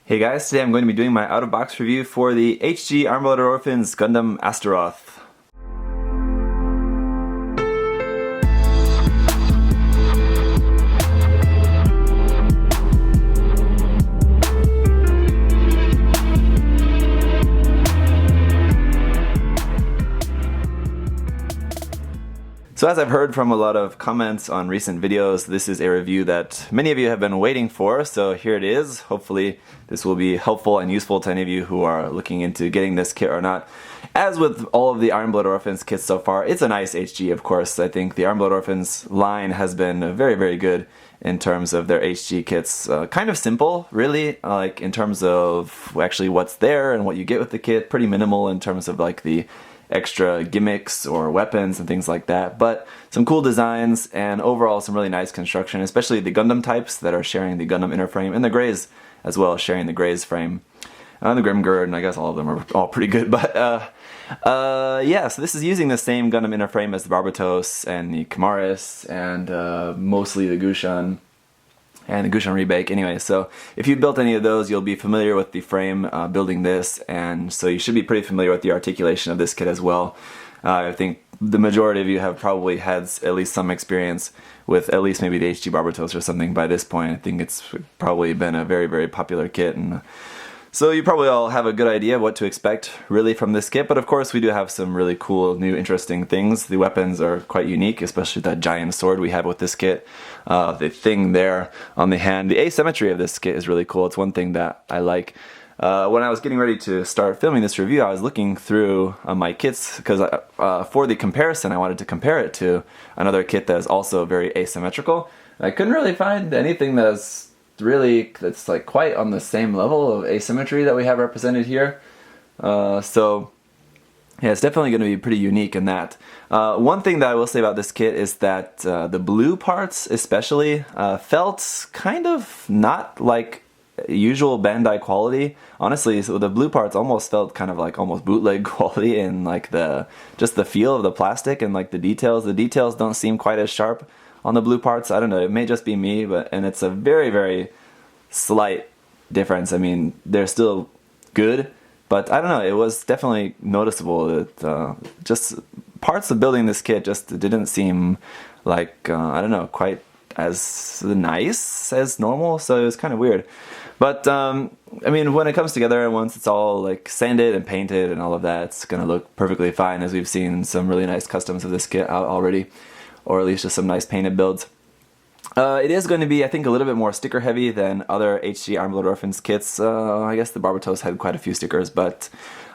Hey guys, today I'm going to be doing my out-of-box review for the HG Armored Orphans Gundam Astaroth. So as I've heard from a lot of comments on recent videos, this is a review that many of you have been waiting for, so here it is. Hopefully this will be helpful and useful to any of you who are looking into getting this kit or not. As with all of the Iron Blood Orphans kits so far, it's a nice HG, of course. I think the Iron Blood Orphans line has been very, very good in terms of their HG kits. Kind of simple, really, like in terms of actually what's there and what you get with the kit. Pretty minimal in terms of like the extra gimmicks or weapons and things like that, but some cool designs and overall some really nice construction, especially the Gundam types that are sharing the Gundam inner frame, and the Greys as well, sharing the Greys frame. The Grimgird, and I guess all of them are all pretty good, but yeah, so this is using the same Gundam inner frame as the Barbatos and the Kamaris and mostly the Gushan and the Gushan Rebake. Anyway, so if you built any of those, you'll be familiar with the frame building this, and so you should be pretty familiar with the articulation of this kit as well. I think the majority of you have probably had at least some experience with at least maybe the HG Barbatos or something by this point. I think it's probably been a very, very popular kit, and so you probably all have a good idea of what to expect really from this kit, but of course we do have some really cool, new, interesting things. The weapons are quite unique, especially that giant sword we have with this kit. The thing there on the hand, the asymmetry of this kit is really cool. It's one thing that I like. When I was getting ready to start filming this review, I was looking through my kits, because for the comparison I wanted to compare it to another kit that is also very asymmetrical. I couldn't really find anything that's like quite on the same level of asymmetry that we have represented here. So yeah, it's definitely going to be pretty unique in that. One thing that I will say about this kit is that the blue parts especially felt kind of not like usual Bandai quality. Honestly, so the blue parts almost felt kind of like almost bootleg quality in like just the feel of the plastic and like the details. The details don't seem quite as sharp on the blue parts. I don't know, it may just be me, and it's a very, very slight difference. I mean, they're still good, but I don't know, it was definitely noticeable that just parts of building this kit just didn't seem like, I don't know, quite as nice as normal, so it was kind of weird. But I mean, when it comes together and once it's all like sanded and painted and all of that, it's gonna look perfectly fine, as we've seen some really nice customs of this kit out already, or at least just some nice painted builds. It is going to be, I think, a little bit more sticker heavy than other HG Armed Blood Orphans kits. I guess the Barbatos had quite a few stickers, but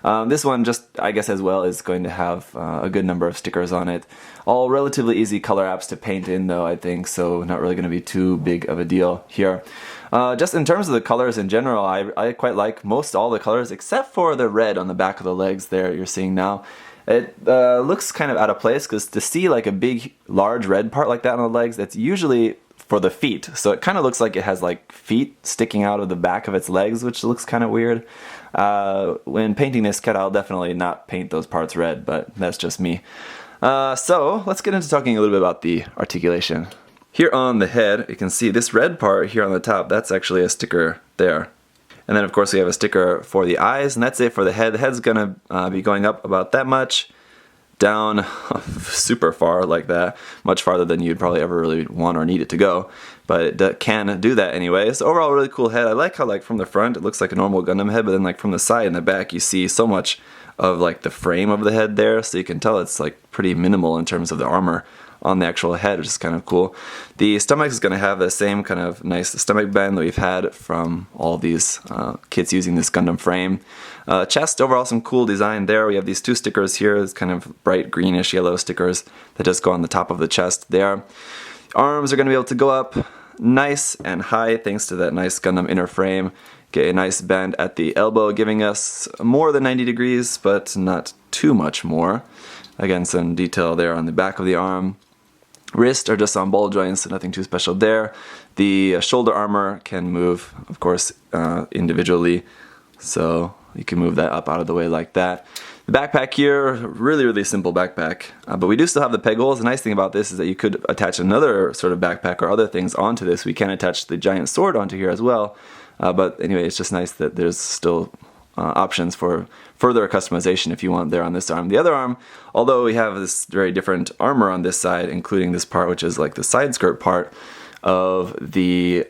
this one just, I guess as well, is going to have a good number of stickers on it. All relatively easy color apps to paint in though, I think, so not really going to be too big of a deal here. Just in terms of the colors in general, I quite like most all the colors except for the red on the back of the legs there you're seeing now. It looks kind of out of place, because to see like a big, large red part like that on the legs, that's usually for the feet. So it kind of looks like it has like feet sticking out of the back of its legs, which looks kind of weird. When painting this kit, I'll definitely not paint those parts red, but that's just me. So let's get into talking a little bit about the articulation. Here on the head, you can see this red part here on the top, that's actually a sticker there. And then of course we have a sticker for the eyes, and that's it for the head. The head's gonna be going up about that much, down super far like that, much farther than you'd probably ever really want or need it to go, but it can do that anyway. So overall, really cool head. I like how like from the front it looks like a normal Gundam head, but then like from the side and the back you see so much of like the frame of the head there, so you can tell it's like pretty minimal in terms of the armor on the actual head, which is kind of cool. The stomach is going to have the same kind of nice stomach bend that we've had from all these kits using this Gundam frame. Chest, overall some cool design there. We have these two stickers here, it's kind of bright greenish yellow stickers that just go on the top of the chest there. Arms are going to be able to go up nice and high thanks to that nice Gundam inner frame. Get a nice bend at the elbow, giving us more than 90 degrees, but not too much more. Again, some detail there on the back of the arm. Wrist are just on ball joints, so nothing too special there. The shoulder armor can move, of course, individually, so you can move that up out of the way like that. The backpack here, really, really simple backpack, but we do still have the peg holes. The nice thing about this is that you could attach another sort of backpack or other things onto this. We can attach the giant sword onto here as well, But anyway, it's just nice that there's still options for further customization if you want there on this arm. The other arm, although we have this very different armor on this side, including this part which is like the side skirt part of the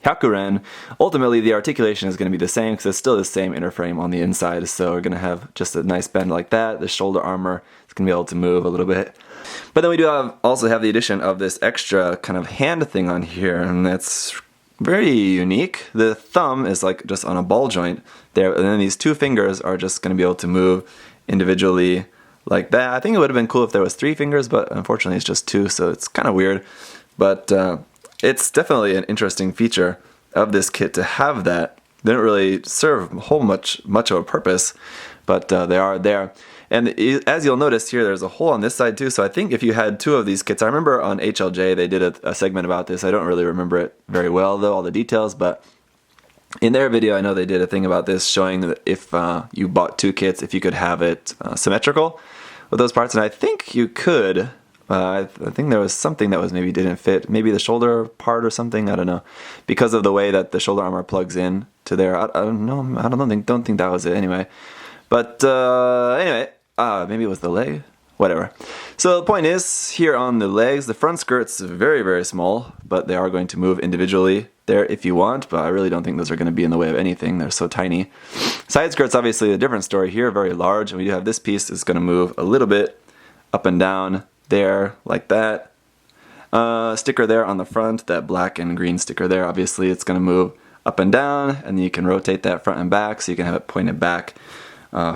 Hyakuren, ultimately the articulation is going to be the same because it's still the same inner frame on the inside. So we're going to have just a nice bend like that. The shoulder armor is going to be able to move a little bit. But then we do also have the addition of this extra kind of hand thing on here, and that's very unique. The thumb is like just on a ball joint there, and then these two fingers are just going to be able to move individually like that. I think it would have been cool if there was 3 fingers, but unfortunately it's just 2, so it's kind of weird. But it's definitely an interesting feature of this kit to have that. They don't really serve a whole much of a purpose, but they are there. And as you'll notice here, there's a hole on this side too, so I think if you had 2 of these kits, I remember on HLJ they did a segment about this. I don't really remember it very well though, all the details, but in their video I know they did a thing about this showing that if you bought 2 kits, if you could have it symmetrical with those parts, and I think you could. I think there was something that was maybe didn't fit, maybe the shoulder part or something, I don't know, because of the way that the shoulder armor plugs in to there. I don't think that was it anyway. But anyway, maybe it was the leg, whatever. So the point is, here on the legs, the front skirt's very, very small, but they are going to move individually there if you want, but I really don't think those are going to be in the way of anything. They're so tiny. Side skirt's obviously a different story here, very large, and we do have this piece is going to move a little bit up and down there like that. Sticker there on the front, that black and green sticker there, obviously it's going to move up and down, and then you can rotate that front and back so you can have it pointed back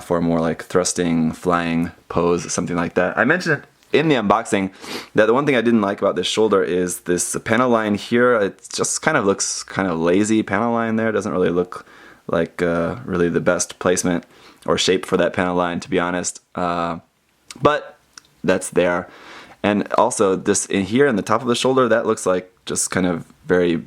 for a more like thrusting, flying pose, something like that. I mentioned in the unboxing that the one thing I didn't like about this shoulder is this panel line here. It just kind of looks kind of lazy panel line there. It doesn't really look like really the best placement or shape for that panel line, to be honest. But that's there. And also this in here in the top of the shoulder, that looks like just kind of very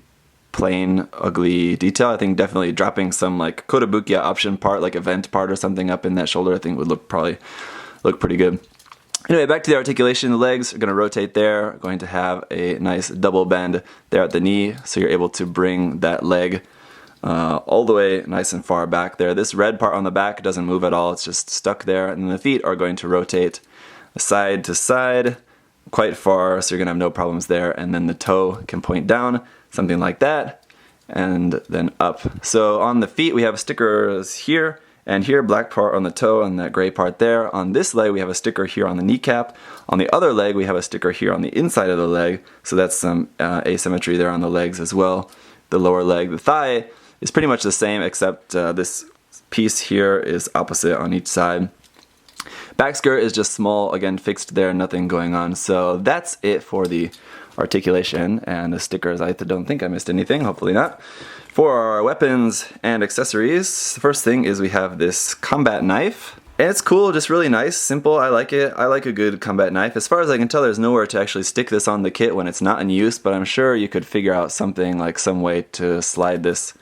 plain, ugly detail. I think definitely dropping some like Kotobukiya option part, like event part or something up in that shoulder, I think would probably look pretty good. Anyway, back to the articulation. The legs are going to rotate there, going to have a nice double bend there at the knee, so you're able to bring that leg all the way nice and far back there. This red part on the back doesn't move at all, it's just stuck there, and then the feet are going to rotate side to side quite far, so you're going to have no problems there, and then the toe can point down, something like that, and then up. So on the feet we have stickers here and here, black part on the toe and that gray part there. On this leg we have a sticker here on the kneecap. On the other leg we have a sticker here on the inside of the leg, so that's some asymmetry there on the legs as well. The lower leg, the thigh, is pretty much the same, except this piece here is opposite on each side. Back skirt is just small, again fixed there, nothing going on. So that's it for the articulation and the stickers. I don't think I missed anything, hopefully not. For our weapons and accessories, the first thing is we have this combat knife. And it's cool, just really nice, simple, I like it. I like a good combat knife. As far as I can tell, there's nowhere to actually stick this on the kit when it's not in use, but I'm sure you could figure out something, like some way to slide this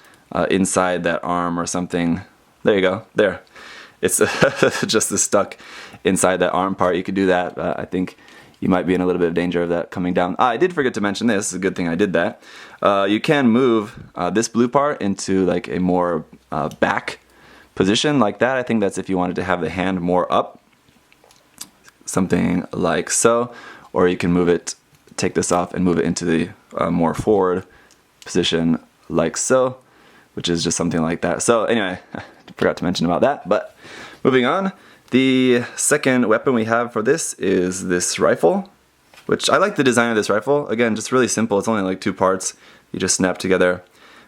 inside that arm or something. There you go, there. It's just stuck inside that arm part. You could do that. I think you might be in a little bit of danger of that coming down. I did forget to mention this. It's a good thing I did that. You can move this blue part into like a more back position like that. I think that's if you wanted to have the hand more up, something like so. Or you can move it, take this off and move it into the more forward position like so, which is just something like that. So anyway, I forgot to mention about that, but moving on. The second weapon we have for this is this rifle, which I like the design of this rifle. Again, just really simple. It's only like 2 parts. You just snap together.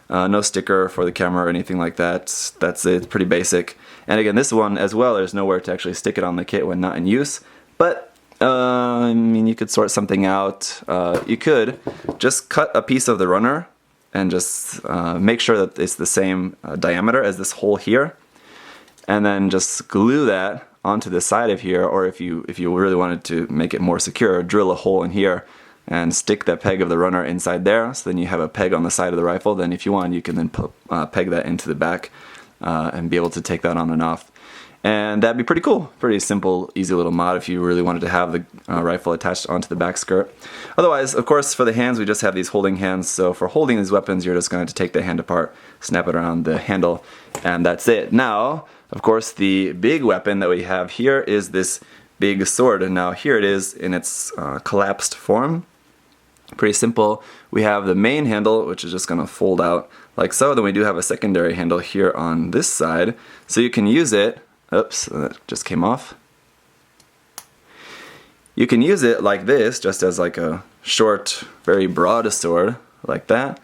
No sticker for the camera or anything like that. That's it. It's pretty basic. And again, this one as well, there's nowhere to actually stick it on the kit when not in use. But I mean, you could sort something out. You could just cut a piece of the runner and just make sure that it's the same diameter as this hole here, and then just glue that onto the side of here. Or if you really wanted to make it more secure, drill a hole in here and stick that peg of the runner inside there, so then you have a peg on the side of the rifle. Then if you want, you can then peg that into the back and be able to take that on and off. And that'd be pretty cool. Pretty simple, easy little mod if you really wanted to have the rifle attached onto the back skirt. Otherwise, of course, for the hands, we just have these holding hands. So for holding these weapons, you're just going to take the hand apart snap it around the handle, and that's it. Now, of course, the big weapon that we have here is this big sword, and now here it is in its collapsed form. Pretty simple. We have the main handle, which is just going to fold out like so. Then we do have a secondary handle here on this side, so you can use it. Oops, that just came off. You can use it like this, just as like a short, very broad sword, like that.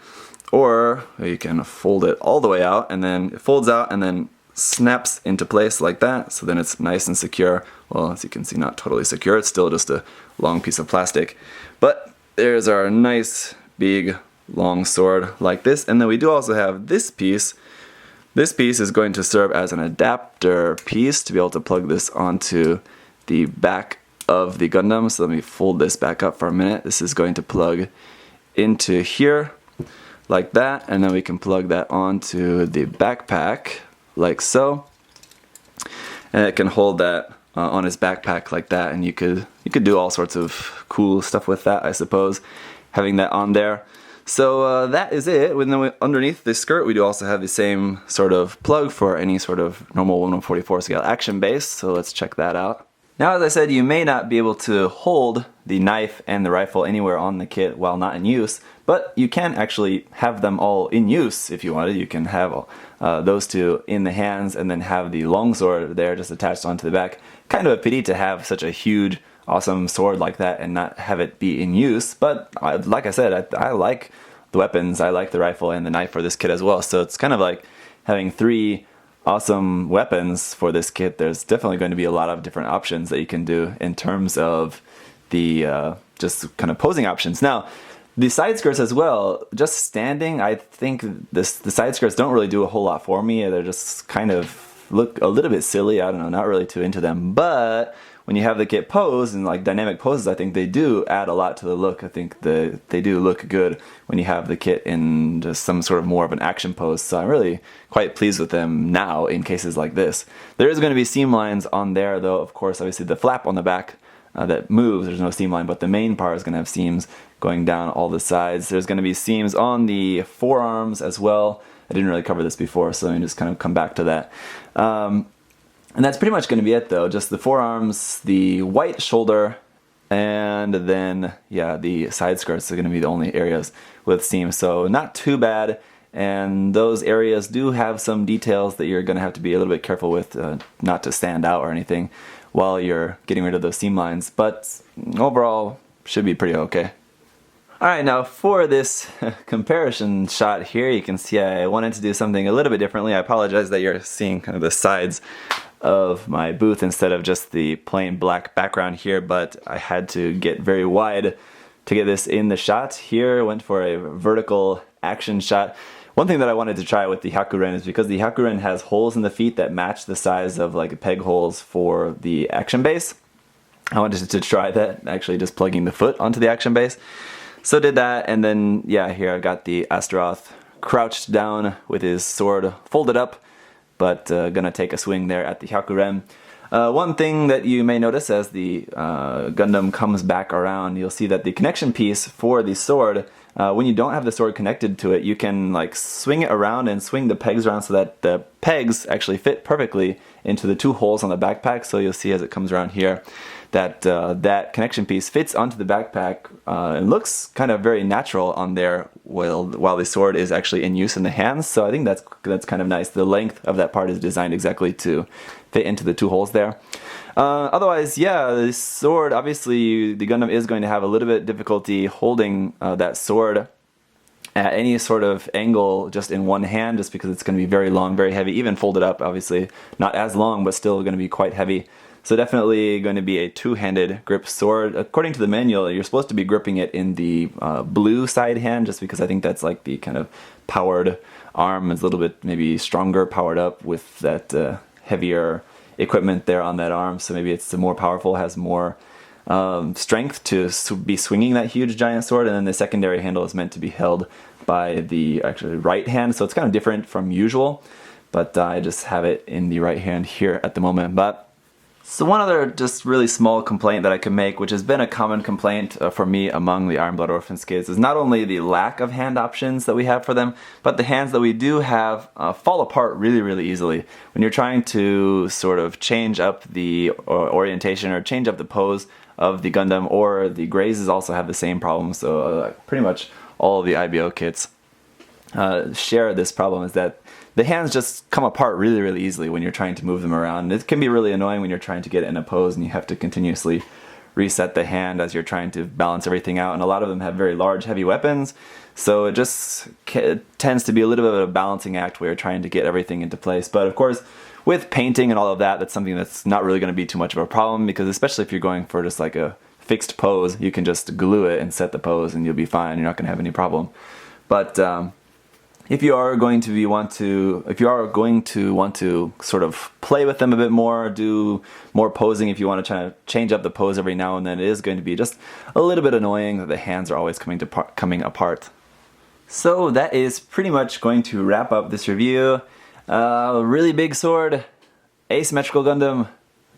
Or you can fold it all the way out, and then it folds out and then snaps into place like that. So then it's nice and secure. Well, as you can see, not totally secure. It's still just a long piece of plastic. But there's our nice, big, long sword like this. And then we do also have this piece. This piece is going to serve as an adapter piece to be able to plug this onto the back of the Gundam. So let me fold this back up for a minute. This is going to plug into here like that, and then we can plug that onto the backpack like so, and it can hold that on his backpack like that, and you could do all sorts of cool stuff with that, I suppose, having that on there. So that is it. And then underneath the skirt, we do also have the same sort of plug for any sort of normal 1/144 scale action base. So let's check that out. Now, as I said, you may not be able to hold the knife and the rifle anywhere on the kit while not in use, but you can actually have them all in use if you wanted. You can have those two in the hands and then have the longsword there just attached onto the back. Kind of a pity to have such a huge, awesome sword like that and not have it be in use, but like I said, I like the weapons, I like the rifle and the knife for this kit as well, so it's kind of like having three awesome weapons for this kit. There's definitely going to be a lot of different options that you can do in terms of the just kind of posing options. Now, the side skirts as well, just standing, I think the side skirts don't really do a whole lot for me. They're just kind of look a little bit silly. I don't know, not really too into them. But when you have the kit posed and like dynamic poses, I think they do add a lot to the look. I think they do look good when you have the kit in just some sort of more of an action pose. So I'm really quite pleased with them now in cases like this. There is going to be seam lines on there though, of course. Obviously the flap on the back that moves, there's no seam line, but the main part is going to have seams going down all the sides. There's going to be seams on the forearms as well. I didn't really cover this before, so let me just kind of come back to that. And that's pretty much going to be it though, just the forearms, the white shoulder, and then, yeah, the side skirts are going to be the only areas with seams. So not too bad, and those areas do have some details that you're going to have to be a little bit careful with, not to stand out or anything while you're getting rid of those seam lines, but overall should be pretty okay. Alright, now for this comparison shot here, you can see I wanted to do something a little bit differently. I apologize that you're seeing kind of the sides of my booth instead of just the plain black background here, but I had to get very wide to get this in the shot. Here, went for a vertical action shot. One thing that I wanted to try with the Hakuren is because the Hakuren has holes in the feet that match the size of like peg holes for the action base. I wanted to try that, actually just plugging the foot onto the action base. So did that, and then, yeah, here I got the Astaroth crouched down with his sword folded up, but gonna take a swing there at the Hakuren. One thing that you may notice as the Gundam comes back around, you'll see that the connection piece for the sword, when you don't have the sword connected to it, you can like swing it around and swing the pegs around so that the pegs actually fit perfectly into the two holes on the backpack. So you'll see as it comes around here that that connection piece fits onto the backpack and looks kind of very natural on there while the sword is actually in use in the hands. So I think that's kind of nice. The length of that part is designed exactly to fit into the two holes there. Otherwise, yeah, the sword, obviously the Gundam is going to have a little bit difficulty holding that sword at any sort of angle just in one hand, just because it's going to be very long, very heavy, even folded up, obviously not as long, but still going to be quite heavy. So definitely going to be a two-handed grip sword. According to the manual, you're supposed to be gripping it in the blue side hand, just because I think that's like the kind of powered arm. It's a little bit maybe stronger, powered up with that heavier equipment there on that arm. So maybe it's more powerful, has more strength to be swinging that huge giant sword. And then the secondary handle is meant to be held by the actually right hand. So it's kind of different from usual, but I just have it in the right hand here at the moment. But So one other just really small complaint that I can make, which has been a common complaint for me among the Iron Blood Orphans kids, is not only the lack of hand options that we have for them, but the hands that we do have fall apart really easily. When you're trying to sort of change up the orientation or change up the pose of the Gundam, or the Grazes also have the same problem, so pretty much all of the IBO kits share this problem, is that the hands just come apart really easily when you're trying to move them around. It can be really annoying when you're trying to get it in a pose and you have to continuously reset the hand as you're trying to balance everything out, and a lot of them have very large heavy weapons, so it just tends to be a little bit of a balancing act where you're trying to get everything into place. But of course, with painting and all of that, that's something that's not really going to be too much of a problem, because especially if you're going for just like a fixed pose, you can just glue it and set the pose and you'll be fine. You're not going to have any problem. But if you are going to want to sort of play with them a bit more, do more posing, if you want to try to change up the pose every now and then, it is going to be just a little bit annoying that the hands are always coming apart. So that is pretty much going to wrap up this review. Really big sword, asymmetrical Gundam.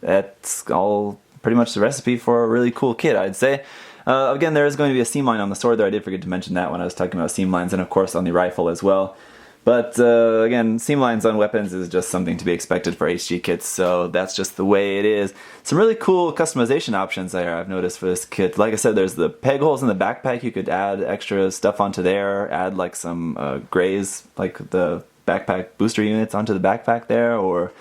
That's all pretty much the recipe for a really cool kit, I'd say. Again, there is going to be a seam line on the sword there. I did forget to mention that when I was talking about seam lines, and of course on the rifle as well. But again, seam lines on weapons is just something to be expected for HG kits, so that's just the way it is. Some really cool customization options there I've noticed for this kit. Like I said, there's the peg holes in the backpack. You could add extra stuff onto there, add like some grays, like the backpack booster units onto the backpack there, or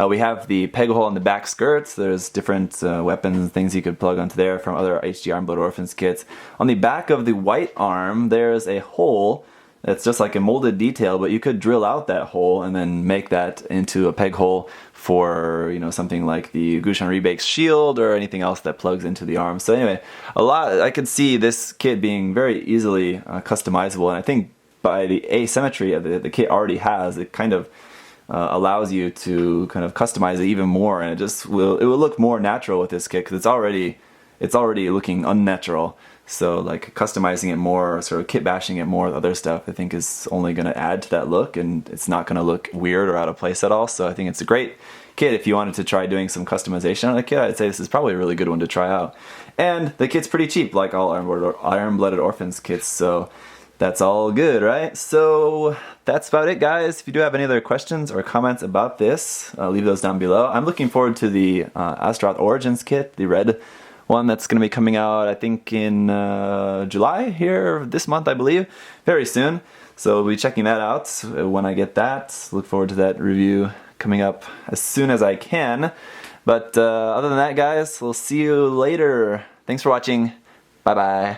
we have the peg hole in the back skirts. There's different weapons and things you could plug onto there from other HG Iron Blood Orphans kits. On the back of the white arm, there's a hole that's just like a molded detail, but you could drill out that hole and then make that into a peg hole for, you know, something like the Gushan Rebake's shield or anything else that plugs into the arm. So anyway, I could see this kit being very easily customizable, and I think by the asymmetry of the kit already has, it kind of allows you to kind of customize it even more, and it will look more natural with this kit, because it's already looking unnatural. So like customizing it more, sort of kit bashing it more with other stuff, I think is only going to add to that look, and it's not going to look weird or out of place at all. So I think it's a great kit if you wanted to try doing some customization on the kit. I'd say this is probably a really good one to try out. And the kit's pretty cheap, like all Iron Blooded Orphans kits, so that's all good, right? So that's about it, guys. If you do have any other questions or comments about this, leave those down below. I'm looking forward to the Astaroth Origins kit, the red one that's going to be coming out, I think, in July here, this month, I believe, very soon. So we'll be checking that out when I get that. Look forward to that review coming up as soon as I can. But other than that, guys, we'll see you later. Thanks for watching. Bye-bye.